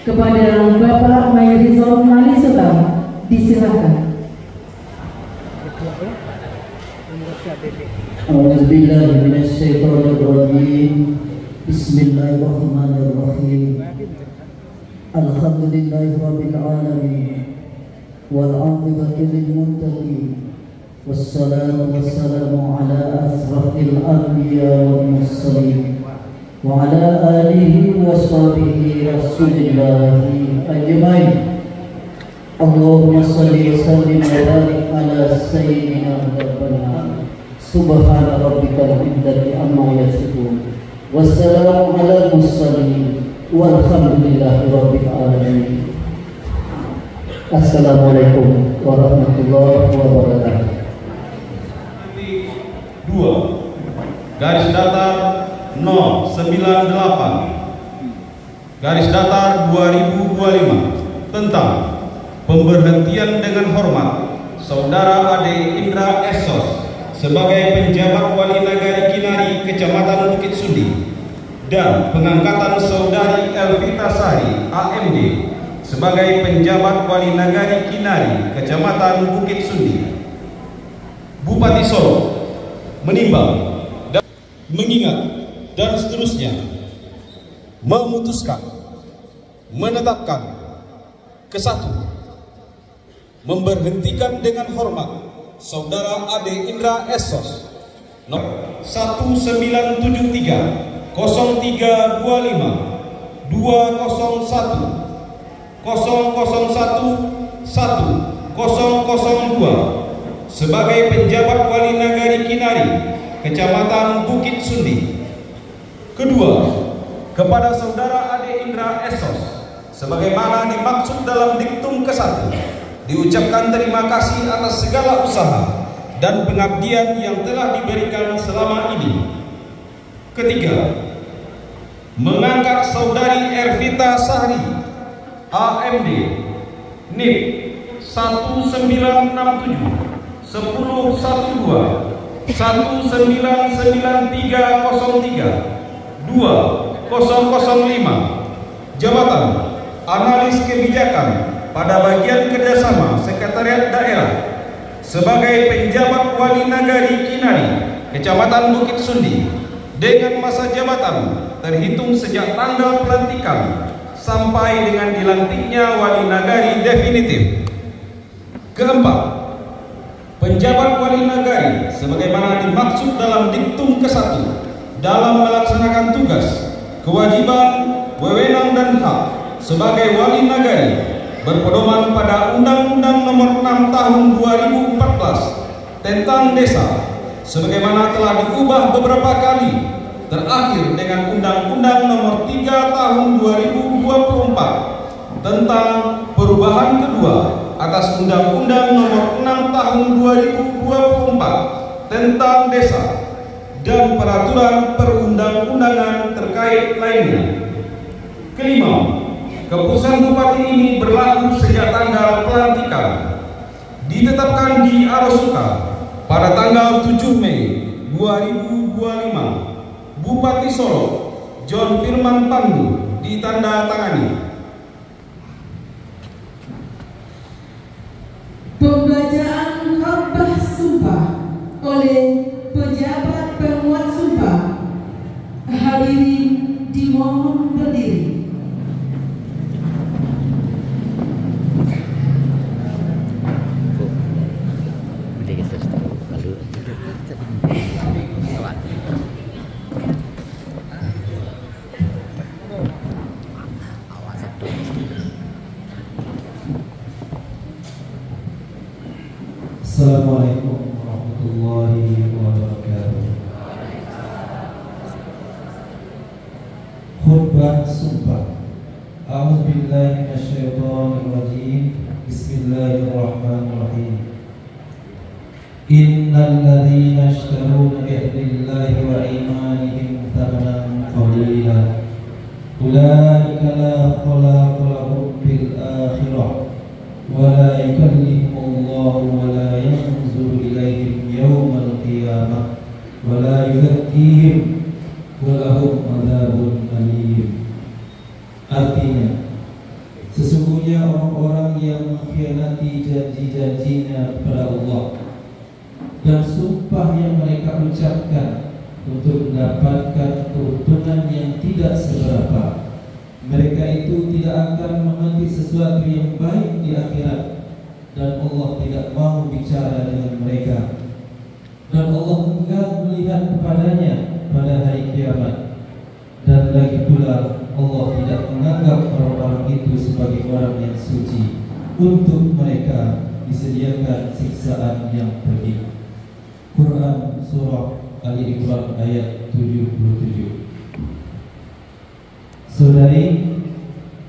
Kepada Bapak Mayrizal Malisukam, disilakan. A'udzubillahi minasyaitonirrajim. Bismillahirrahmanirrahim. Alhamdulillahirabbil alamin wal 'aqibatu lil muttaqin. Wassalatu wassalamu ala asrafil anbiya wal mursalin wa ala alihi wa sahbihi rasulillahi ajmain. Allahumma salli wa sallim wa barik ala sayyidina Muhammad. Subhana rabbika rabbil izzati amma yasifun. Wassalamu ala mursalin walhamdulillahi rabbil alamin. Assalamualaikum warahmatullahi wabarakatuh. 2 garis datar 098 garis datar 2025 tentang pemberhentian dengan hormat Saudara Ade Indra Esos sebagai penjabat Wali Nagari Kinari Kecamatan Bukit Sundi dan pengangkatan Saudari Elvita Sari AMD sebagai penjabat Wali Nagari Kinari Kecamatan Bukit Sundi. Bupati Solo menimbang dan mengingat dan seterusnya memutuskan menetapkan ke-1 memberhentikan dengan hormat Saudara Ade Indra Esos nomor 1973 0325 201 001 1002 sebagai penjabat Wali Nagari Kinari Kecamatan Bukit Sundi. Kedua, kepada Saudara Ade Indra Esos sebagaimana dimaksud dalam diktum ke-1 diucapkan terima kasih atas segala usaha dan pengabdian yang telah diberikan selama ini. Ketiga, mengangkat Saudari Elvita Sari AMD NIP 1967 1012 199303 2005 jabatan analis kebijakan pada bagian kerjasama Sekretariat Daerah sebagai penjabat Wali Nagari Kinari Kecamatan Bukit Sundi dengan masa jabatan terhitung sejak tanggal pelantikan sampai dengan dilantiknya Wali Nagari definitif. Keempat, penjabat Wali Nagari sebagaimana dimaksud dalam diktum ke-1 dalam melaksanakan tugas, kewajiban, wewenang dan hak sebagai Wali Nagari berpedoman pada Undang-Undang Nomor 6 Tahun 2014 tentang Desa sebagaimana telah diubah beberapa kali, terakhir dengan Undang-Undang Nomor 3 Tahun 2024 tentang perubahan kedua atas Undang-Undang Nomor 6 Tahun 2024 tentang Desa dan peraturan perundang-undangan terkait lainnya. Kelima, keputusan Bupati ini berlaku sejak tanggal pelantikan. ditetapkan di Arasuka pada tanggal 7 Mei 2025. Bupati Solo John Firman Pandu ditandatangani. Pembacaan khutbah sumpah oleh pejabat penguat sumpah. Hadirin dimohon berdiri. Assalamualaikum warahmatullahi wabarakatuh. Khutbah sumpah. A'udzubillahi minasyaitonirrajim. Bismillahirrahmanirrahim. Innal ladzina ishtaruna bi'ahdillahi wa imanihim thamanan qalila ulaika la khalaqa lahum fil akhirah wa la yukallimuhumullahu wa la yanzuru ilaihim yawmal qiyamah wa la yuzakkihim wa lahum adzabun alim. Artinya, sesungguhnya orang-orang yang mengkhianati janji-janjinya kepada Allah dan sumpah yang mereka ucapkan untuk mendapatkan keuntungan yang tidak seberapa, mereka itu tidak akan mengerti sesuatu yang baik di akhirat, dan Allah tidak mau bicara dengan mereka, dan Allah enggan melihat kepadanya pada hari kiamat. Dan lagi pula Allah tidak menganggap orang-orang itu sebagai orang yang suci. Untuk mereka disediakan siksaan yang pedih. Quran Surah Ali Imran ayat 77. Saudari,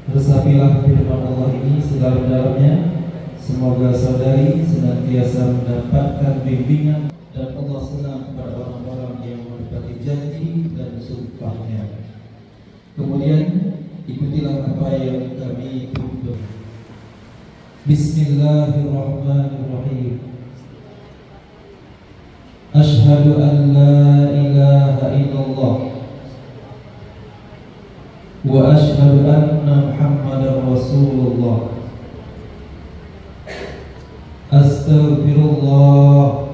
resapilah firman Allah ini sedalam-dalamnya. Semoga saudari senantiasa mendapatkan bimbingan, dan Allah senang kepada orang-orang yang menepati janji dan sumpahnya. Kemudian ikutilah apa yang kami tuntut. Bismillahirrahmanirrahim. Asyhadu an la ilaha illallah wa asyhadu anna Muhammadar Rasulullah. Astaghfirullah,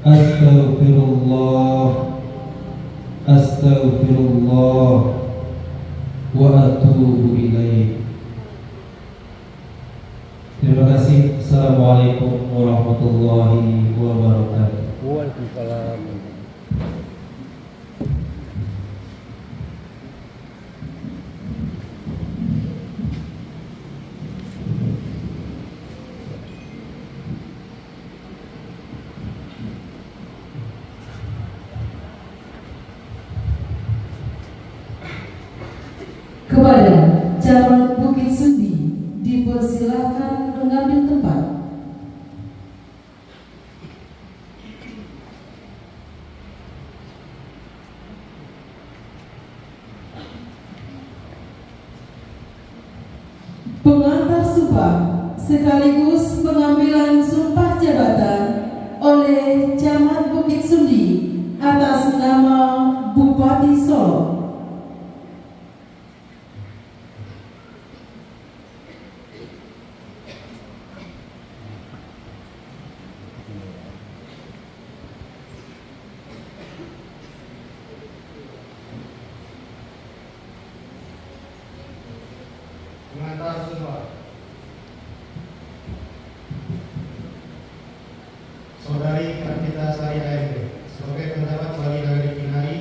astaghfirullah, astaghfirullah wa atubu ilaih. Terima kasih. Assalamualaikum warahmatullahi wabarakatuh. Waalaikumsalam. Kepada Camat Bukit Sundi dipersilakan mengambil tempat. Pengantar sumpah sekaligus pengambilan sumpah jabatan oleh Camat Bukit Sundi atas nama Bupati Solo. Pengantar sumpah. Saudari Kartita Sari AMD, sebagai pendapat Wali Nagari Kinari,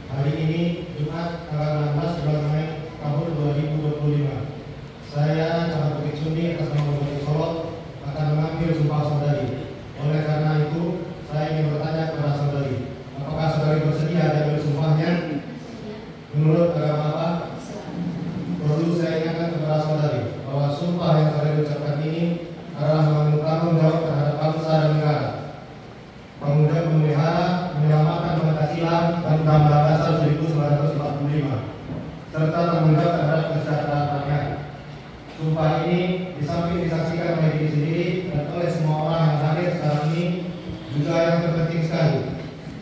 hari ini Jumat tanggal 16 bulan Mei tahun 2025, saya Camat Bukit Sundi atas nama Bupati Solo akan mengambil sumpah saudari. Oleh karena itu, saya ingin bertanya kepada saudari, apakah saudari bersedia diambil sumpahnya? Menurut agama apa? Perlu saya ingatkan kepada saudari bahwa sumpah yang saudari ucapkan ini adalah menanggung tanggung jawab terhadap bangsa dan negara, tanggung jawab memelihara, menyelamatkan Pancasila dan Undang-Undang Dasar 1945, serta tanggung jawab terhadap kesejahteraan rakyat. Sumpah ini di samping disaksikan oleh diri sendiri dan oleh semua orang yang hadir sekarang ini, juga yang terpenting sekali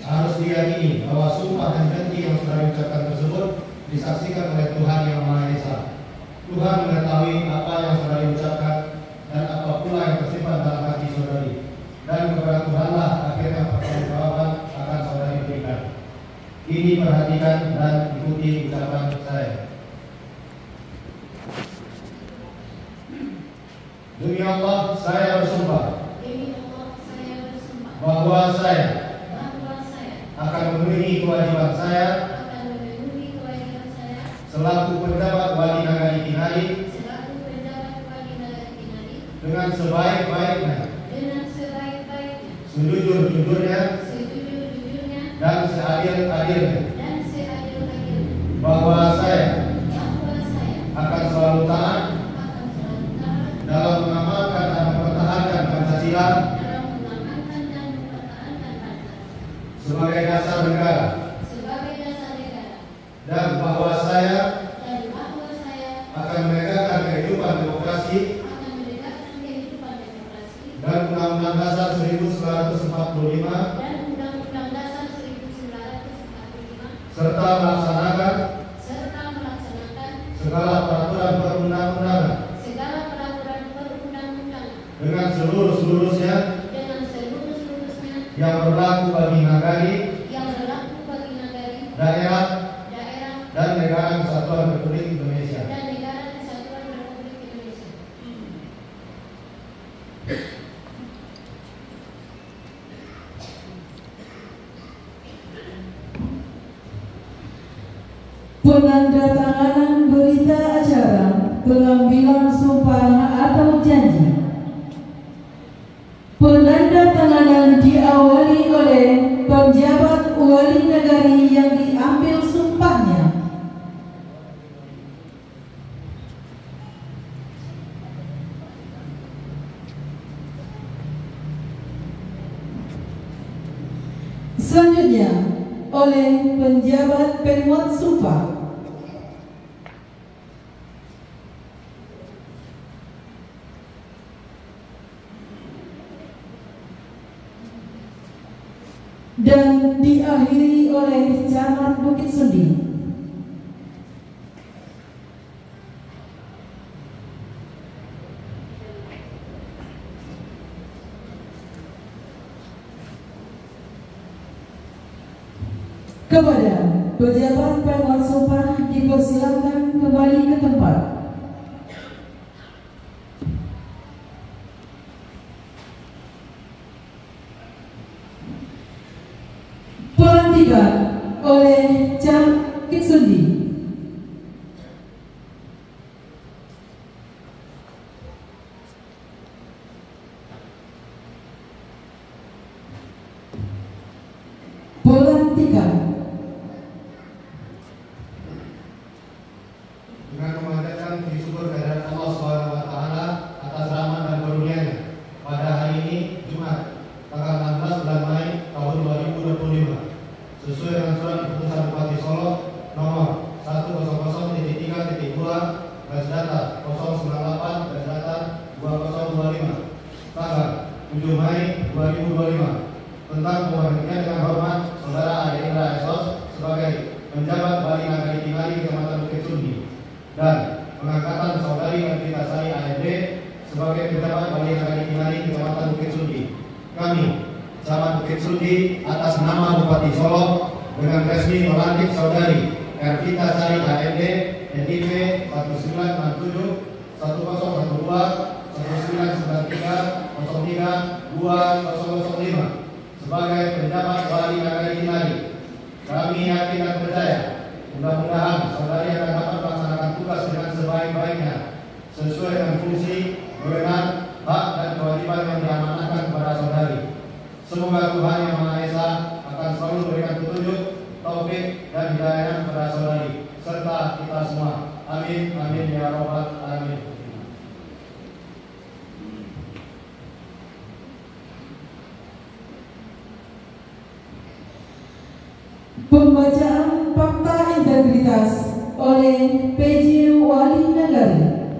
harus diyakini bahwa sumpah dan janji yang sudah diucapkan tersebut disaksikan oleh Tuhan Yang Maha Esa. Tuhan mengetahui apa yang sudah diucapkan dan apa pula yang tersimpan dalam hati saudari. Dan kepada Tuhanlah akhirnya pertanggungjawaban akan saudari berikan. Ini perhatikan dan ikuti ucapan saya. Demi Allah, saya bersumpah bahwa saya akan memenuhi kewajiban saya selaku pejabat Wali Nagari Kinari dengan sebaik-baiknya, sejujur-jujurnya, dan seadil-adilnya, bahwa saya akan selalu taat dalam mengamalkan dan mempertahankan Pancasila sebagai dasar negara, dan bahwa saya akan menegakkan kehidupan demokrasi dan Undang-Undang Dasar 1945 serta melaksanakan segala peraturan perundang-undangan dengan seluruh-seluruhnya yang berlaku bagi nagari, daerah, dan negara kesatuan Republik Indonesia. Penandatanganan berita acara pengambilan sumpah atau janji. Penandatanganan diawali oleh penjabat wali negari yang diambil sumpahnya. Selanjutnya oleh penjabat penguat sumpah. Dan diakhiri oleh Camat Bukit Sundi. Kepada pejabat penguat sumpah dipersilakan kembali ke tempat. Pelantikan oleh Camat Bukit Sundi. Pelantikan. Dengan memanjatkan puji syukur kehadirat Allah Subhanahu wa taala atas rahmat dan karunia-Nya pada hari ini Jumat tanggal 16 bulan Mei tahun 2025 sesuai dengan surat keputusan Bupati Solo nomor 100.3.2 garis datar 098 garis datar 2025 tanggal 7 Mei 2025 tentang pemberhentian dengan hormat Saudara Ade Indra Esos sebagai penjabat Wali Nagari Kinari Kecamatan Bukit Sundi dan pengangkatan Saudari Nafita Sari AMD sebagai penjabat Wali Nagari Kinari Kecamatan Bukit Sundi. Kami, Camat Bukit Sundi, atas nama Bupati Solo dengan resmi melantik Saudari Nafita Sari AMD NIP 1967 1012 1993 03 2005 sebagai penjabat Wali Nagari Kinari. Kami yakin dan percaya mudah-mudahan Saudari akan dapat melaksanakan tugas dengan sebaik-baiknya sesuai dengan fungsi, wewenang, hak dan kewajiban yang diamanahkan kepada Saudari. Semoga Tuhan Yang Maha Esa akan selalu memberikan petunjuk, taufik dan hidayah kepada Saudari serta kita semua. Amin, amin ya rabbal alamin. Pembacaan fakta integritas oleh PJ Wali Nagari.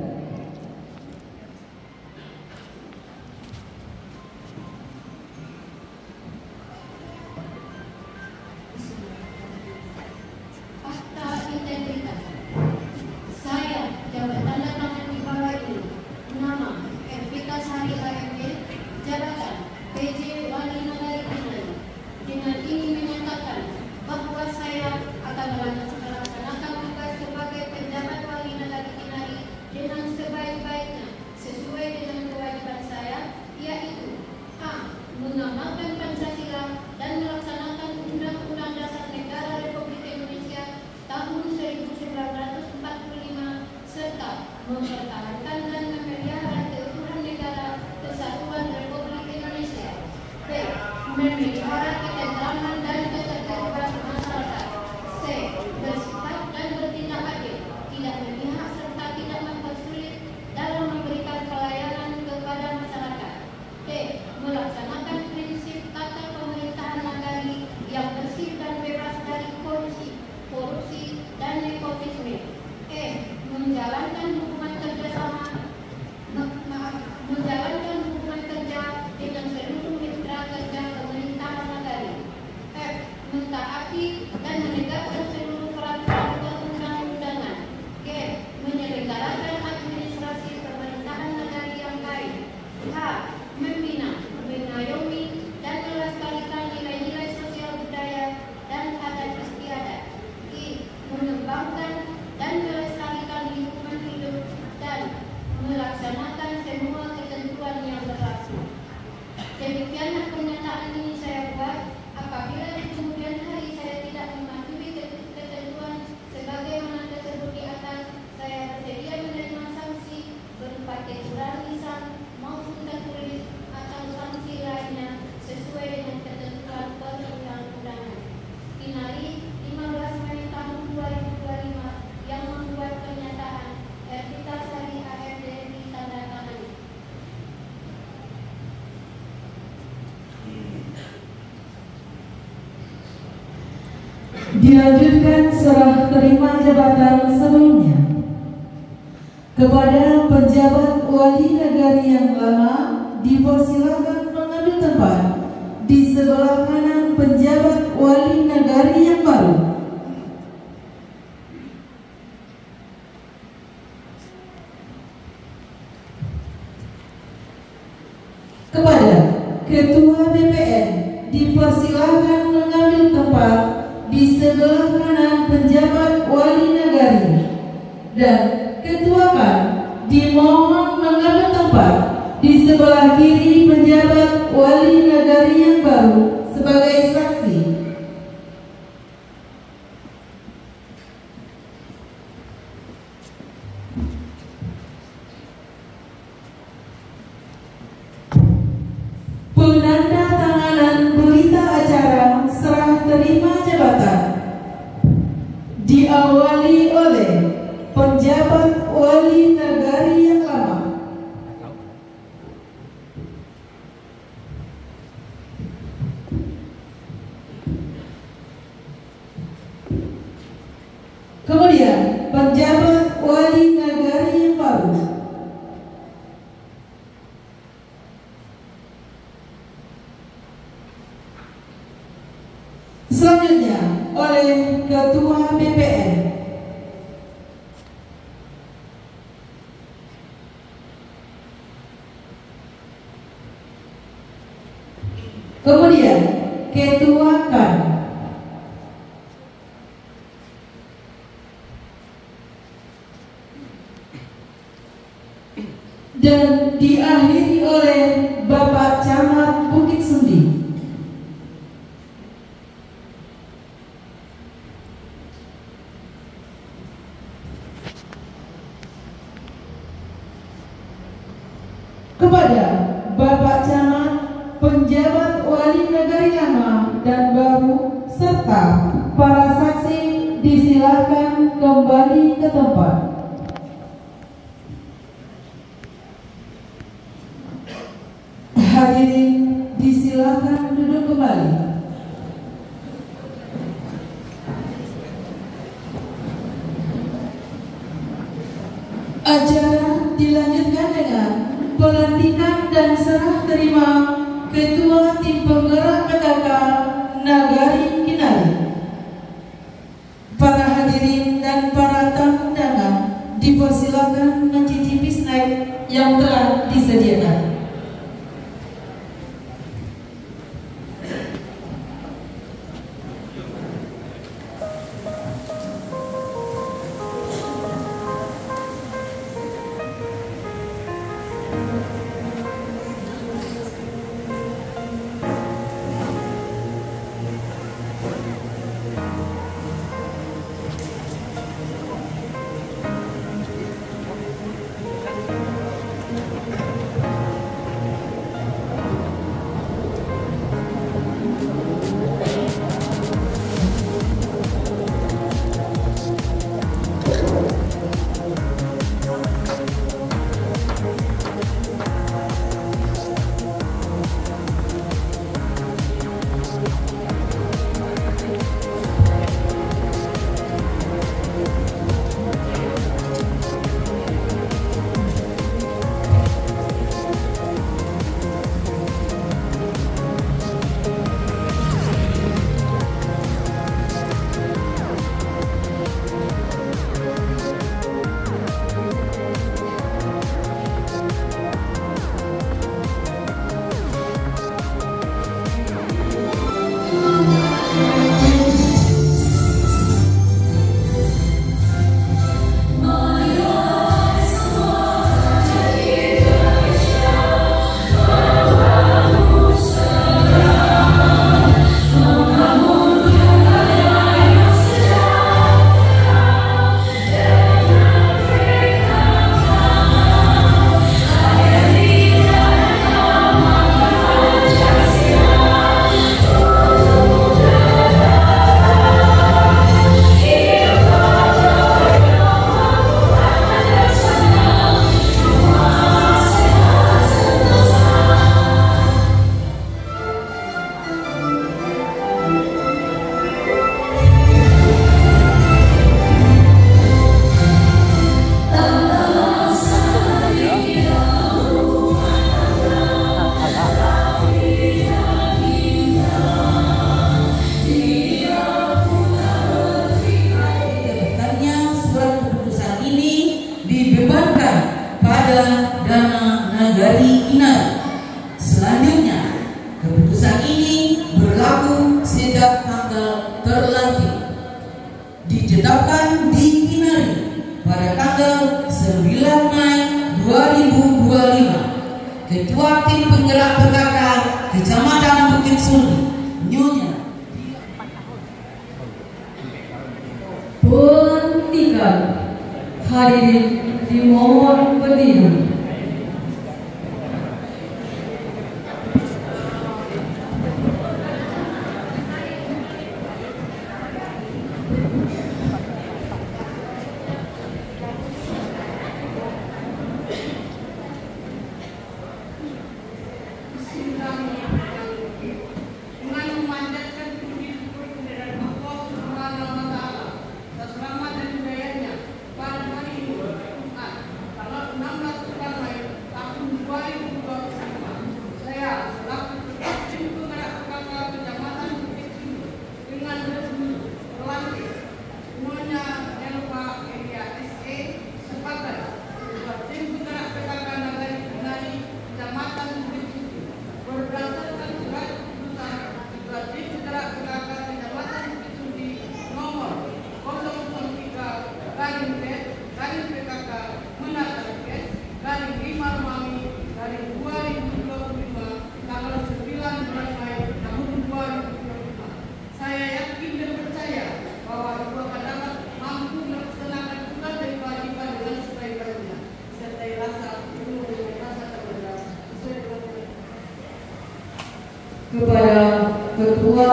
mempertahankan dan memelihara keutuhan negara Kesatuan Republik Indonesia. B. Memelihara ketentraman dan ketertiban masyarakat. C. Bersikap dan bertindak adil, tidak memihak serta tidak mempersulit dalam memberikan pelayanan kepada masyarakat. D. Melaksanakan prinsip tata pemerintahan nagari yang bersih dan bebas dari korupsi dan nepotisme. E. Menjalankan hubungan kerja dengan seluruh mitra kerja pemerintahan nagari. F. Mentaati dan menegakkan seluruh peraturan perundang-undangan. G. Menyelenggarakan administrasi pemerintahan nagari yang baik. H. Membina, mengayomi, dan melestarikan nilai-nilai sosial budaya dan adat istiadat. I. Mengembangkan dan melestarikan lingkungan hidup dan melaksanakan semua ketentuan yang berlaku. Demikianlah pernyataan ini saya buat. Apabila di kemudian hari saya tidak mematuhi ketentuan sebagaimana tersebut di atas, saya bersedia menerima sanksi berupa teguran lisan maupun tertulis atau sanksi lainnya sesuai dengan ketentuan perundang-undangan. Kinari 15 Mei tahun 2025 yang membuat pernyataan Ervita Sari AFD ditandatangani. Dilanjutkan serah terima jabatan sebelumnya kepada penjabat wali negari yang lama, dipersilakan mengambil tempat di sebelah kanan penjabat wali negari yang baru. Kepada Ketua BPN dipersilakan mengambil tempat di sebelah kanan penjabat wali negari, dan Ketua KAN dimohon mengambil tempat di sebelah kiri penjabat wali negari yang baru sebagai saksi. Penanda tanganan berita acara serah terima jabatan diawali oleh penjabat wali negari yang lama. Kemudian penjabat wali negari yang baru. Selanjutnya oleh Ketua BPN. Kemudian Ketua KAN. Dan diakhiri oleh Bapak Camat Bukit Sundi. Kepada Bapak Camat, penjabat wali negari lama dan baru, serta para saksi disilakan kembali ke tempat. Hadirin disilakan duduk kembali. Acara dilanjutkan dengan pelantikan dan serah terima Ketua Tim Penggerak PKK Nagari Kinari. Para hadirin dan para tamu undangan dipersilakan mencicipi snack yang telah disediakan. 2025, Ketua Tim Penggerak PKK Kecamatan Bukit Sulli, Nyonya pelantikan. Hadirin dimohon berdiri. Kepada Ketua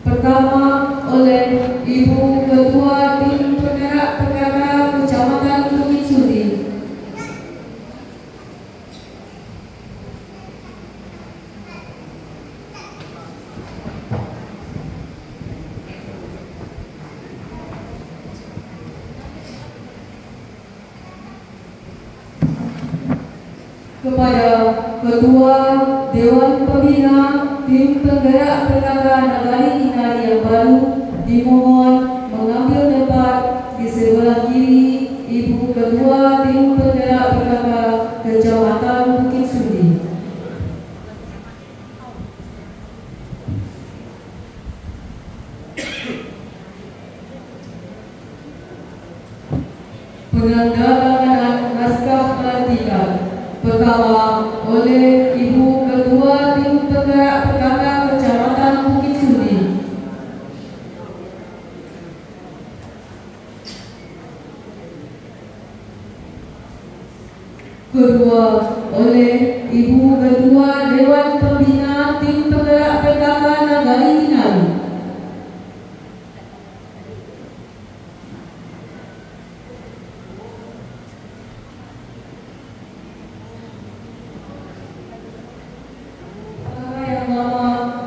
pertama oleh Ibu Ketua Tim Penggerak PKK Kecamatan Bukit Sulli. Kepada Ketua Dewan Pembina Tim Penggerak PKK Nagari Kinari yang baru, dimohon mengambil tempat di sebelah kiri Ibu Ketua Tim Penggerak PKK Kecamatan Bukit Sulli. Penandatanganan naskah pelantikan pertama oleh Ibu Ketua Tim Penggerak PKK Kecamatan Bukit Sulli. Kedua oleh Ibu Ketua Dewan Pembina Tim Penggerak PKK Nagari Kinari.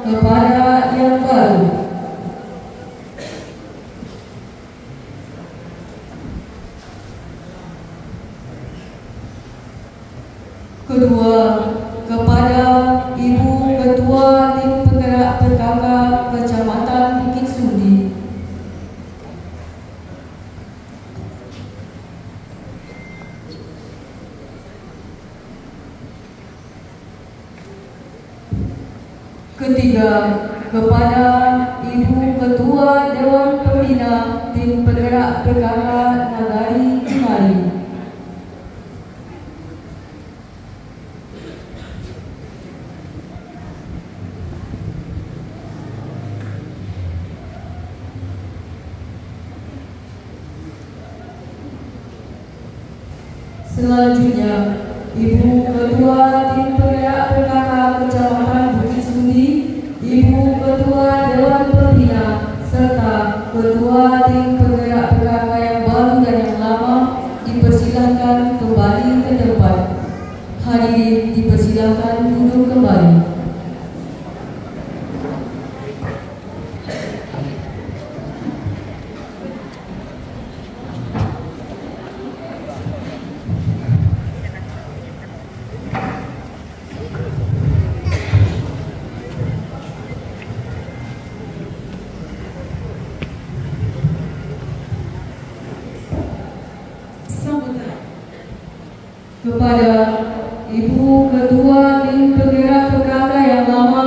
Kepada yang baru. Kedua, kepada Ibu Ketua Tim Penggerak PKK Kecamatan Bukit Sulli. Ketiga, kepada Ibu Ketua Dewan Pembina Tim Penggerak PKK Nagari Kinari. Selanjutnya, Ibu Ketua Tim Penggerak PKK Kecamatan Bukit Sulli, Ibu Ketua Dewan Pembina, serta Ketua Tim Penggerak PKK yang baru dan yang lama dipersilahkan kembali ke tempat. Hadirin dipersilahkan duduk kembali. Kepada Ibu Ketua Tim Penggerak PKK yang lama,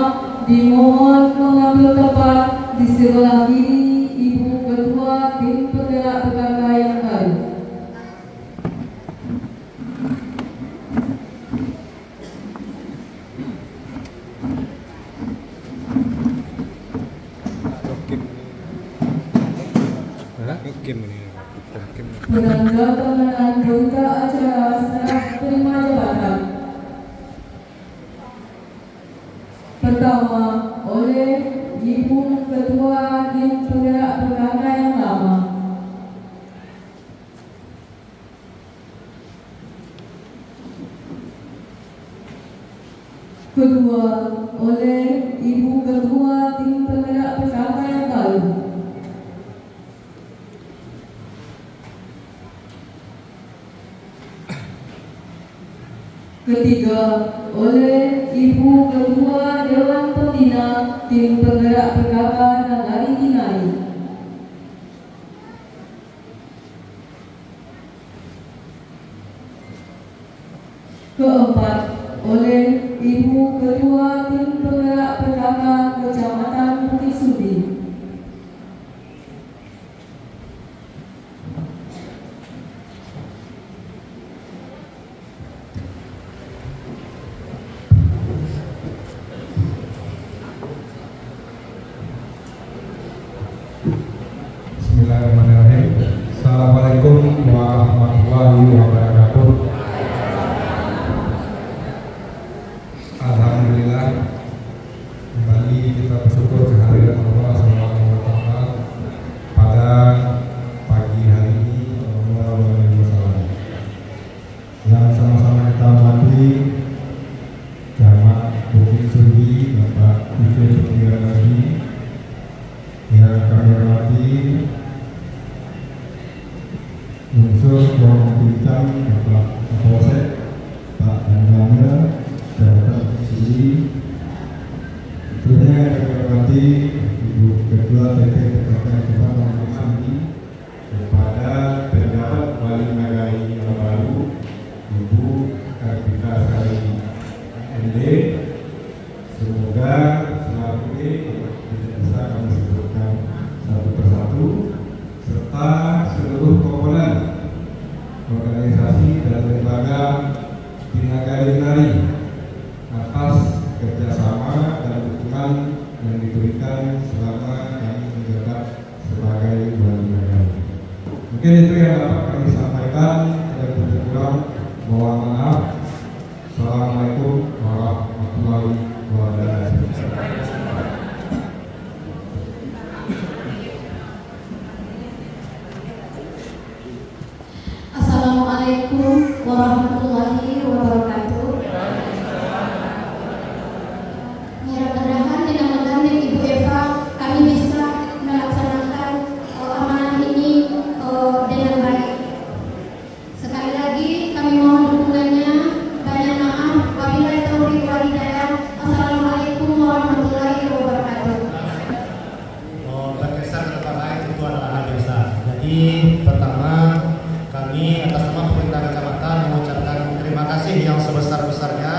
dimohon mengambil tempat di sebelah kiri Ibu Ketua Tim Penggerak PKK yang baru. Penanda tanganan berita acara serah terima jabatan. Pertama, oleh Ibu Ketua Tim Penggerak Perkara yang lama. Kedua, oleh Ibu Ketua Tim Penggerak Perkara yang baru. Ketiga, oleh Ibu Ketua Dewan Pembina Tim Penggerak Perkara Nagari Kinari. Keempat, oleh Ibu Ketua Tim Penggerak Perkara Kecamatan Bukit Sudi. Bismillahirrahmanirrahim. Assalamualaikum warahmatullahi wabarakatuh. Alhamdulillah, kembali kita bersyukur kehadiran Allah Subhanahu wa Ta'ala pada pagi hari ini, Sallallahu Alaihi Wasallam, yang sama-sama kita hormati Camat Bukit Sudi, Bapak Dikir Putri, yang kami hormati unsur Kelompok Bintang, Bapak Kapolsek, Pak Danramil, Jabatan Sudi. Tentunya yang kami hormati Ibu Ketua PT Kelompok Sudi, kepada penjabat Wali Nagari yang baru, Ibu Kartika Sari MD. Semoga selanjutnya bisa kami sebutkan satu persatu, serta seluruh komponen organisasi dan lembaga di Nagari Kinari atas kerjasama dan dukungan yang diberikan selama kami menjabat sebagai wali nagari. Mungkin itu yang dapat kami sampaikan, dan lebih kurang mohon maaf. Assalamualaikum warahmatullahi wabarakatuh. Assalamualaikum warahmatullahi wabarakatuh. Mudah-mudahan dengan menggandeng Ibu Eva kami bisa melaksanakan amanah ini dengan baik. Sekali lagi kami mohon dukungannya. Banyak maaf wabillahi taufiq wal hidayah. Assalamualaikum warahmatullahi wabarakatuh. Berkesan ke tempat lain itu adalah hal biasa. Jadi pertama, kami atas nama pemerintah kecamatan mengucapkan terima kasih yang sebesar-besarnya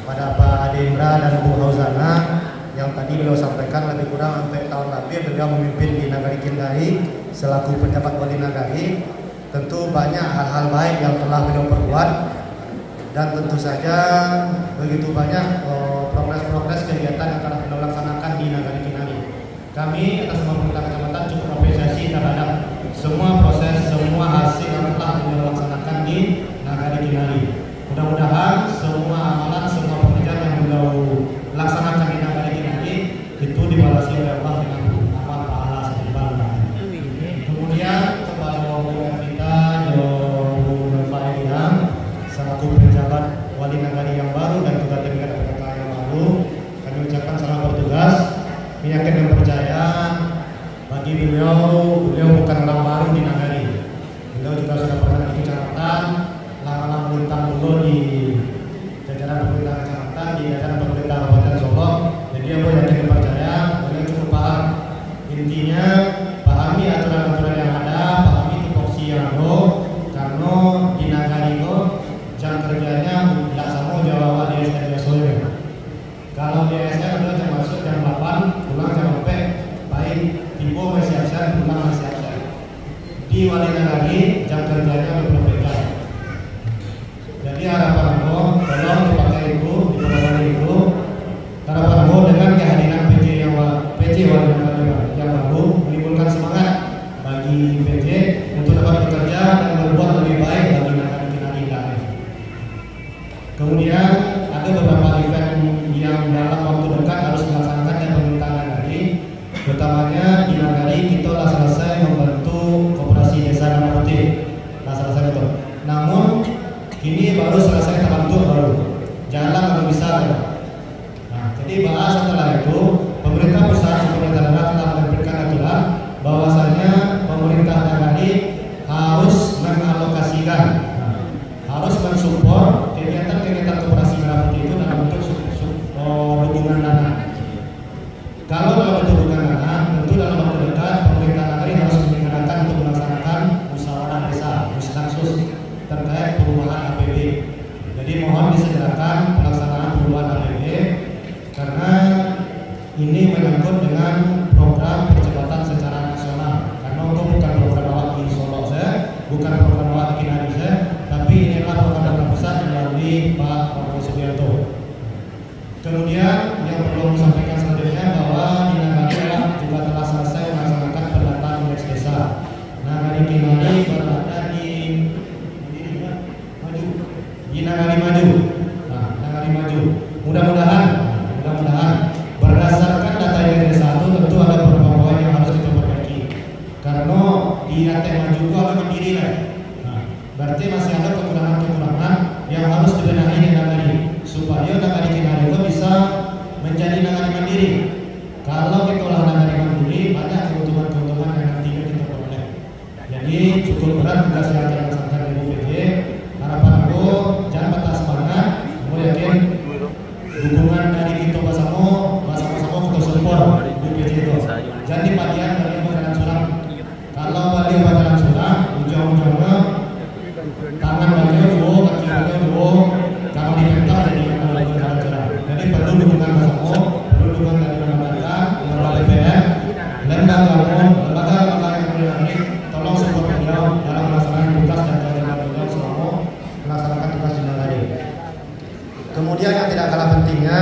pada Pak Adendra dan Bu Hauzana yang tadi beliau sampaikan lebih kurang sampai tahun lebih beliau memimpin di Nagari Kinari selaku penjabat wali nagari. Tentu banyak hal-hal baik yang telah beliau perbuat, dan tentu saja begitu banyak progres-progres kegiatan yang telah beliau laksanakan di Nagari Kinari. Kami atas nama pemerintah kecamatan cukup apresiasi terhadap semua proses, semua hasil yang telah beliau laksanakan di Nagari Kinari. Mudah-mudahan semua amalan, semua pekerjaan yang beliau laksanakan di Nagari Kinari itu dibalasi oleh Allah dengan amal pahala setimpal. Kemudian kepada kita Bu Nurfa Eliam selaku penjabat wali nagari yang baru dan juga tingkat PKK yang baru, kami ucapkan selamat bertugas. Yakin dan percaya bagi beliau bukan orang baru di nagari. Beliau juga sudah pernah di kecamatan, lama-lama melintang dulu di jajaran pemerintah kecamatan, di jajaran pemerintah Kabupaten Solo. Jadi aku yakin dan percaya beliau cukup paham. Intinya pahami aturan-aturan yang ada, pahami tupoksi yang ada, karena di nagari itu jam kerjanya tidak sama Jawa di SDM. Kalau di SDM adalah jam masuk jam 8, pulang jam 4, baik tipe masih absen, pulang masih absen. Di wali nagari jam kerjanya berbeda. Jadi harapan aku, tolong dipakai itu, dipakai itu. Harapan aku dengan kehadiran PC wali nagari yang baru menimbulkan semangat bagi menyangkut dengan program percepatan secara nasional. Karena itu bukan program awak di Solo saya, bukan program awak di Kinari saya, tapi ini adalah program besar melalui Pak Prabowo Subianto. Kemudian yang perlu disampaikan selanjutnya bahwa di Nagari juga telah selesai melaksanakan pendataan indeks desa. Nagari Kinari berada di Nagari Maju. Nah, Nagari Maju. Mudah-mudahan berdasarkan data indeks desa itu tentu ada beberapa poin yang harus kita perbaiki. Karena di Nagari Maju itu ada mandiri lah. Nah, berarti masih ada kekurangan-kekurangan yang harus dibenahi di Nagari supaya Nagari Kinari itu bisa menjadi Nagari mandiri. Kalau kita olah Nagari mandiri, banyak keuntungan-keuntungan yang nantinya kita peroleh. Jadi cukup berat tugas yang akan dilaksanakan di BPJ. Harapan aku jangan patah semangat. Aku yakin dukungan dari kita bersama kita support BPJ itu. Jadi bagian dari Bakaran Surang. Kalau balik Bakaran Surang, ujung-ujungnya tangan beliau dua, kaki beliau dua, kalau dipental jadi Bakaran Surang. Jadi perlu dukungan bersama, perlu dukungan dari lembaga BPN, lembaga yang mulia ini, tolong support beliau dalam melaksanakan tugas dan kewajiban beliau selama melaksanakan tugas di Nagari. Kemudian yang tidak kalah pentingnya,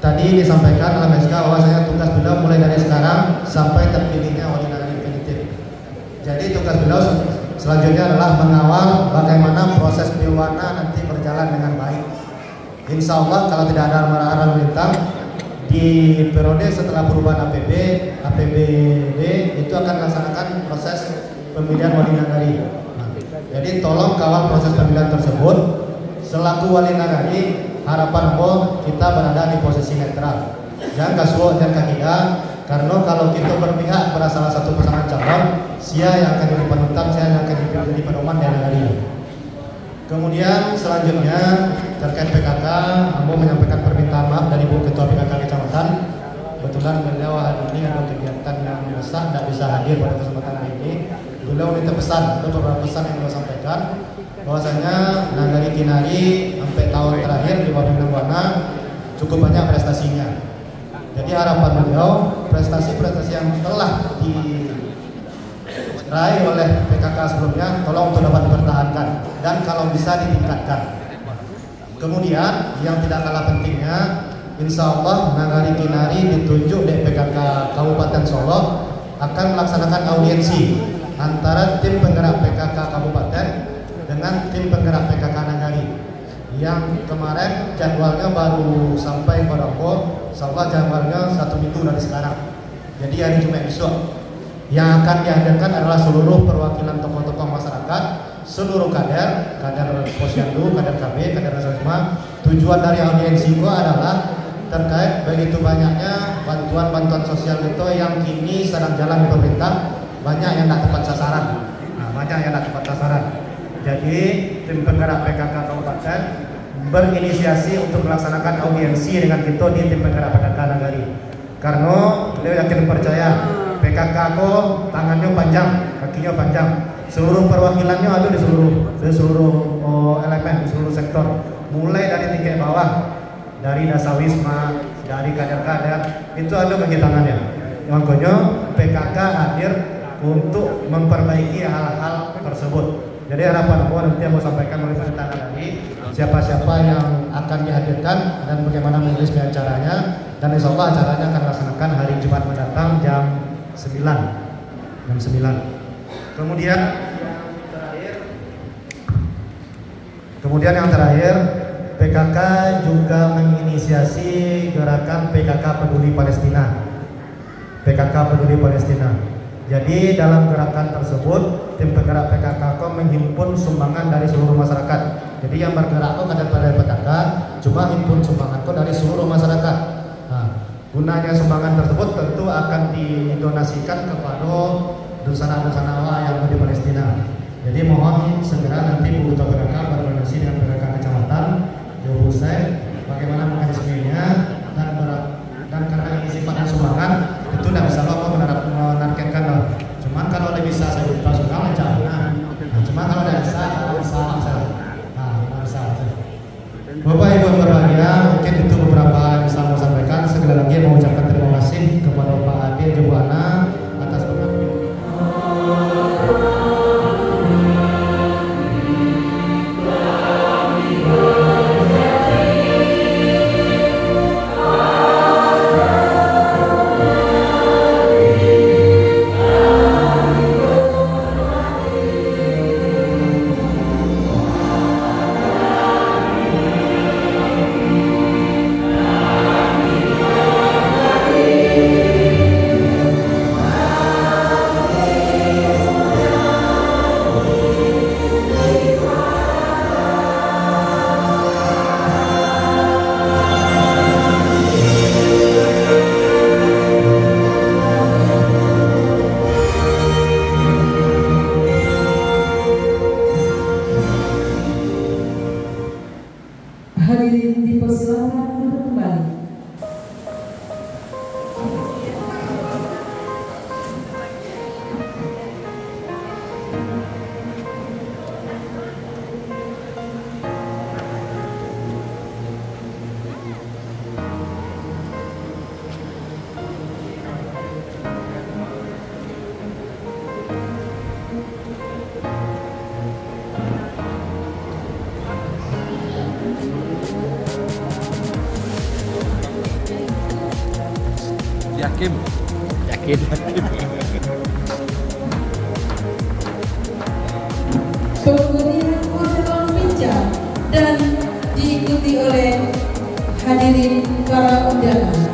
tadi disampaikan dalam SK bahwasanya tugas beliau mulai dari sekarang sampai terpilihnya wali nagari definitif. Jadi tugas beliau selanjutnya adalah mengawal bagaimana proses pilwana nanti berjalan dengan baik. Insya Allah kalau tidak ada arah melintang di periode setelah perubahan APBD itu akan melaksanakan proses pemilihan wali nagari. Nah, jadi tolong kawal proses pemilihan tersebut. Selaku wali nagari, harapan kita berada di posisi netral. Jangan kasuo, jangan kakidah. Karena kalau kita berpihak pada salah satu pasangan calon, sia yang akan jadi panutan, sia yang akan jadi pedoman di nagari. Kemudian selanjutnya terkait PKK, Ambo menyampaikan permintaan maaf dari Bu Ketua PKK Kecamatan. Kebetulan beliau hari ini ada kegiatan yang besar, tidak bisa hadir pada kesempatan hari ini. Beliau minta pesan, ada beberapa pesan yang beliau sampaikan. Bahwasanya Nagari Kinari sampai tahun terakhir di bawah pimpinan Wana cukup banyak prestasinya. Jadi harapan beliau prestasi-prestasi yang telah diraih oleh PKK sebelumnya tolong untuk dapat dipertahankan dan kalau bisa ditingkatkan. Kemudian yang tidak kalah pentingnya, insya Allah Nagari Kinari ditunjuk di PKK Kabupaten Solo akan melaksanakan audiensi antara tim penggerak PKK Kabupaten dengan tim penggerak PKK Nagari yang kemarin jadwalnya baru sampai pada insya Allah jadwalnya 1 minggu dari sekarang. Jadi hari Jumat besok yang akan dihadirkan adalah seluruh perwakilan tokoh-tokoh masyarakat, seluruh kader Posyandu, kader KB, kader Rasma. Tujuan dari audiensi itu adalah terkait begitu banyaknya bantuan-bantuan sosial itu yang kini sedang jalan di pemerintah, banyak yang tidak tepat sasaran. Jadi tim penggerak PKK Kabupaten berinisiasi untuk melaksanakan audiensi dengan kita di tim penggerak PKK Nagari. Karena beliau yakin percaya PKK kok tangannya panjang, kakinya panjang. Seluruh perwakilannya ada di seluruh elemen, di seluruh sektor. Mulai dari tingkat bawah, dari Dasawisma, dari kader-kader, itu ada kaki tangannya. Makanya PKK hadir untuk memperbaiki hal-hal tersebut. Jadi harapan aku nanti yang mau sampaikan oleh pemerintah tadi, siapa-siapa yang akan dihadirkan dan bagaimana mekanisme acaranya, dan insya Allah acaranya akan dilaksanakan hari Jumat mendatang jam 9. Kemudian yang terakhir, PKK juga menginisiasi gerakan PKK Peduli Palestina. Jadi dalam gerakan tersebut, tim penggerak PKK menghimpun sumbangan dari seluruh masyarakat. Jadi yang bergerak itu kadang pada PKK, cuma himpun sumbangan itu dari seluruh masyarakat. Nah, gunanya sumbangan tersebut tentu akan didonasikan kepada dusana-dusana Allah yang ada di Palestina. Jadi mohon segera nanti Bu Ketua PKK berkoordinasi dengan PKK Kecamatan, Jauh Hussein, bagaimana mekanismenya dan karena ini sifatnya sumbangan, itu tidak bisa menargetkan loh. Cuman kalau lebih bisa saya buka sudah lancar. Cuman kalau tidak bisa, Bapak Ibu berbahagia, mungkin itu beberapa yang bisa saya sampaikan. Sekali lagi mengucapkan terima kasih. Yakin. Kemudian Hotel Pinca dan diikuti oleh hadirin para undangan.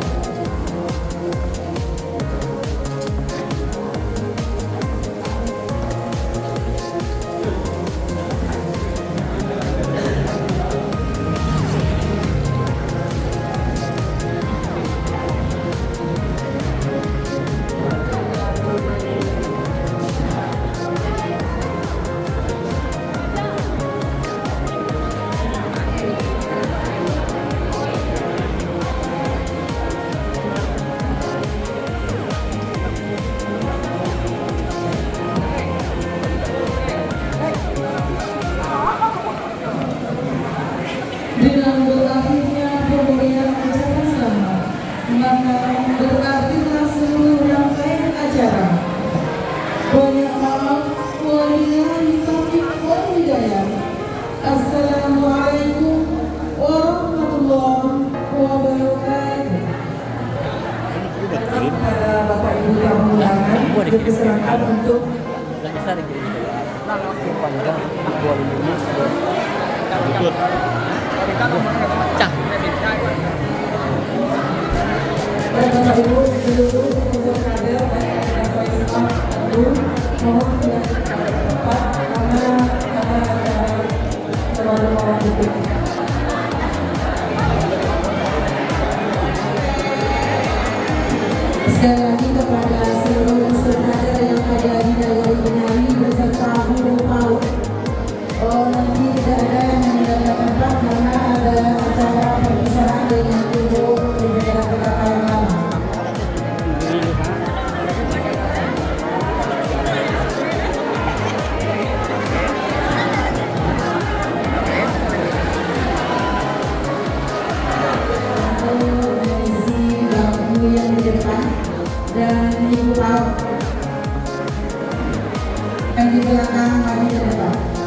Dengan berakhirnya pemberian acara sama, maka berakhirlah seluruh rangkaian acara. Banyak maaf, wabillahi taufiq wal hidayah. Assalamualaikum warahmatullahi wabarakatuh. Kepada Bapak Ibu tamu undangan, dipersilakan untuk Bapak Ibu seluruh unsur kader dan Bapak Ibu mohon tidak cepat karena terlalu membutuhkan. Sekali lagi kepada seluruh unsur kader yang ada di dalam penari beserta guru PAUD. Nanti tidak ada yang meninggalkan tempat karena ada acara perpisahan dengan guru berbeda PKK yang lama. Mengisi bangku yang di depan dan ibu PAUD yang di belakang mari ke depan.